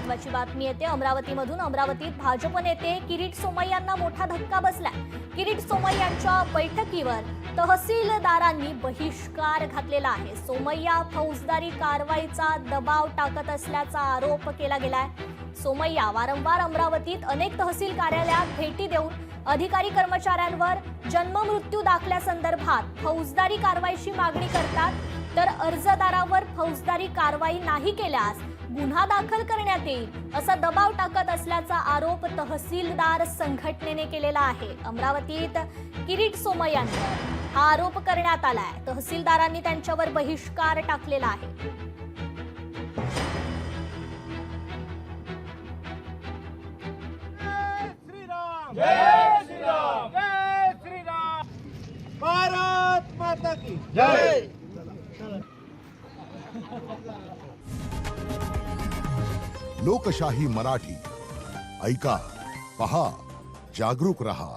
महत्वाची बातमी येते अमरावतीमधून। अमरावतीत भाजप नेते किरीट सोमय्यांना मोठा धक्का बसलाय। किरीट सोमय्यांच्या बैठकीवर तहसीलदारांनी बहिष्कार घातलेला आहे। सोमय्या फौजदारी कारवाईचा दबाव टाकत असल्याचा आरोप केला गेलाय। सोमय्या वारंवार अमरावतीत अनेक तहसील कार्यालयात भेटी देऊन अधिकारी कर्मचाऱ्यांवर जन्म मृत्यू दाखल्यासंदर्भात फौजदारी कारवाईची मागणी करतात, तर अर्जदारावर फौजदारी कारवाई नाही केल्यास गुन्हा दाखल करण्यात येईल असा दबाव टाकत असल्याचा आरोप तहसीलदार संघटनेने केलेला आहे। अमरावतीत किरीट सोमय्यांवर हा आरोप करण्यात आलाय। तहसीलदारांनी त्यांच्यावर बहिष्कार टाकलेला आहे। जय श्री राम, जय श्री राम, भारत माता की जय। लोकशाही मराठी ऐका, पहा, जागरूक रहा।